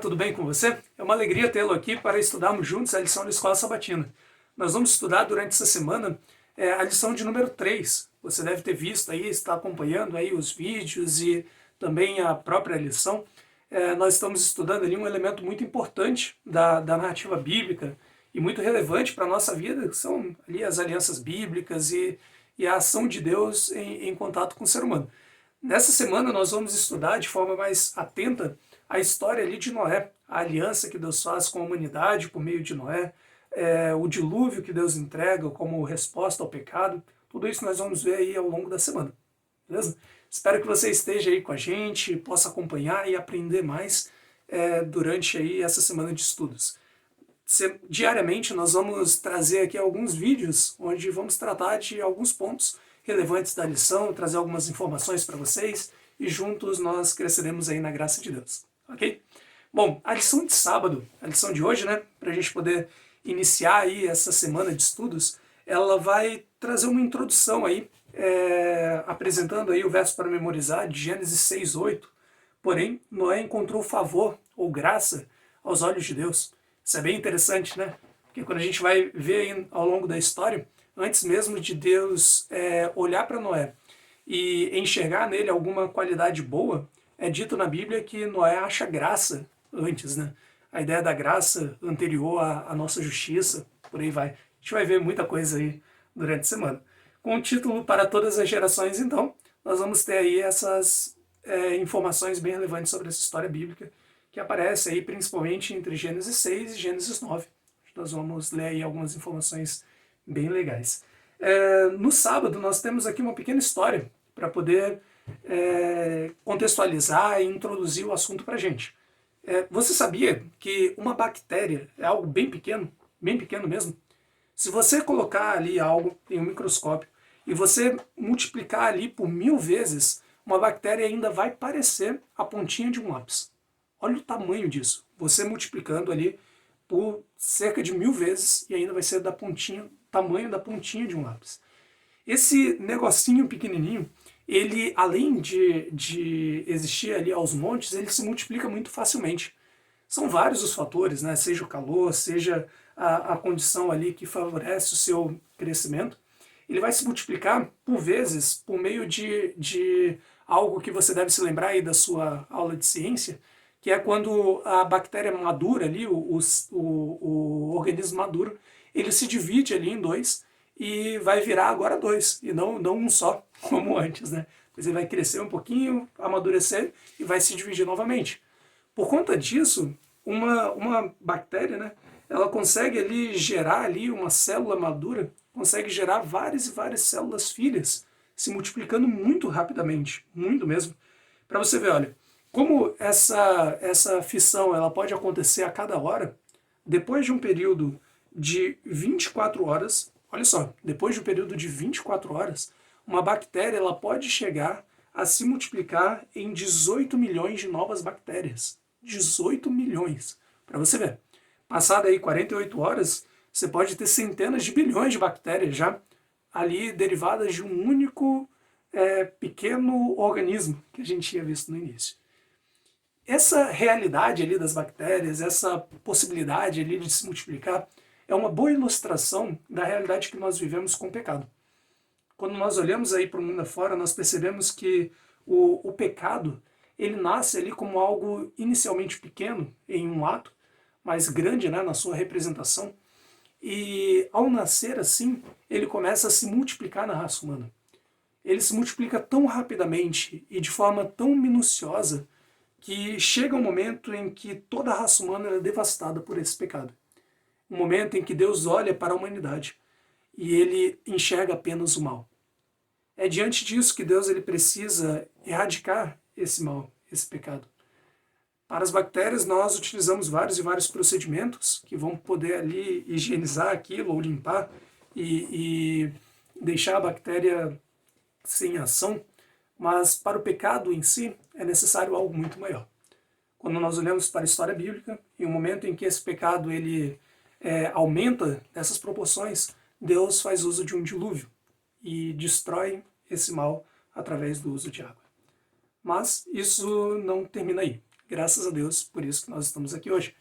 tudo bem com você? É uma alegria tê-lo aqui para estudarmos juntos a lição da Escola Sabatina. Nós vamos estudar durante essa semana a lição de número 3. Você deve ter visto aí, está acompanhando aí os vídeos e também a própria lição. Nós estamos estudando ali um elemento muito importante da narrativa bíblica e muito relevante para a nossa vida, que são ali as alianças bíblicas e a ação de Deus em contato com o ser humano. Nessa semana nós vamos estudar de forma mais atenta a história ali de Noé, a aliança que Deus faz com a humanidade por meio de Noé, o dilúvio que Deus entrega como resposta ao pecado. Tudo isso nós vamos ver aí ao longo da semana, beleza? Espero que você esteja aí com a gente, possa acompanhar e aprender mais durante aí essa semana de estudos. Diariamente nós vamos trazer aqui alguns vídeos onde vamos tratar de alguns pontos relevantes da lição, trazer algumas informações para vocês e juntos nós cresceremos aí na graça de Deus, ok? Bom, a lição de sábado, a lição de hoje, né, para a gente poder iniciar aí essa semana de estudos, ela vai trazer uma introdução aí, apresentando aí o verso para memorizar de Gênesis 6:8. Porém, Noé encontrou favor ou graça aos olhos de Deus. Isso é bem interessante, né? Porque quando a gente vai ver aí ao longo da história, antes mesmo de Deus olhar para Noé e enxergar nele alguma qualidade boa, é dito na Bíblia que Noé acha graça antes, né? A ideia da graça anterior à nossa justiça, por aí vai. A gente vai ver muita coisa aí durante a semana. Com o título Para Todas as Gerações, então, nós vamos ter aí essas informações bem relevantes sobre essa história bíblica, que aparece aí principalmente entre Gênesis 6 e Gênesis 9. Nós vamos ler aí algumas informações bem legais. No sábado nós temos aqui uma pequena história para poder contextualizar e introduzir o assunto para a gente. Você sabia que uma bactéria é algo bem pequeno mesmo? Se você colocar ali algo em um microscópio e você multiplicar ali por 1000 vezes, uma bactéria ainda vai parecer a pontinha de um lápis. Olha o tamanho disso. Você multiplicando ali por cerca de 1000 vezes e ainda vai ser tamanho da pontinha de um lápis. Esse negocinho pequenininho, ele além de existir ali aos montes, ele se multiplica muito facilmente. São vários os fatores, né? Seja o calor, seja a condição ali que favorece o seu crescimento. Ele vai se multiplicar por vezes por meio de algo que você deve se lembrar aí da sua aula de ciência, que é quando a bactéria madura ali, o organismo maduro, ele se divide ali em dois e vai virar agora dois, e não um só, como antes, né? Depois ele vai crescer um pouquinho, amadurecer e vai se dividir novamente. Por conta disso, uma bactéria, né, ela consegue ali gerar ali uma célula madura, consegue gerar várias e várias células filhas, se multiplicando muito rapidamente, muito mesmo. Para você ver, olha, como essa fissão ela pode acontecer a cada hora, depois de um período de 24 horas, olha só, depois de um período de 24 horas, uma bactéria ela pode chegar a se multiplicar em 18 milhões de novas bactérias. 18 milhões. Para você ver. Passado aí 48 horas, você pode ter centenas de bilhões de bactérias já ali derivadas de um único pequeno organismo que a gente tinha visto no início. Essa realidade ali das bactérias, essa possibilidade ali de se multiplicar, é uma boa ilustração da realidade que nós vivemos com o pecado. Quando nós olhamos aí para o mundo afora, nós percebemos que o pecado, ele nasce ali como algo inicialmente pequeno em um ato, mas grande, né, na sua representação, e ao nascer assim, ele começa a se multiplicar na raça humana. Ele se multiplica tão rapidamente e de forma tão minuciosa que chega um momento em que toda a raça humana é devastada por esse pecado. Um momento em que Deus olha para a humanidade e ele enxerga apenas o mal. É diante disso que Deus ele precisa erradicar esse mal, esse pecado. Para as bactérias nós utilizamos vários e vários procedimentos que vão poder ali higienizar aquilo ou limpar e deixar a bactéria sem ação, mas para o pecado em si é necessário algo muito maior. Quando nós olhamos para a história bíblica, em um momento em que esse pecado ele aumenta nessas proporções, Deus faz uso de um dilúvio e destrói esse mal através do uso de água. Mas isso não termina aí. graças a Deus, por isso que nós estamos aqui hoje.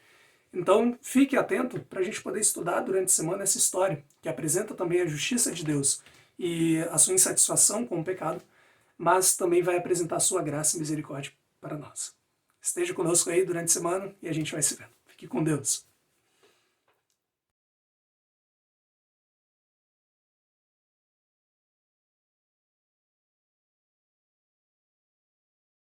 Então, fique atento para a gente poder estudar durante a semana essa história, que apresenta também a justiça de Deus e a sua insatisfação com o pecado, mas também vai apresentar a sua graça e misericórdia para nós. Esteja conosco aí durante a semana e a gente vai se vendo. Fique com Deus.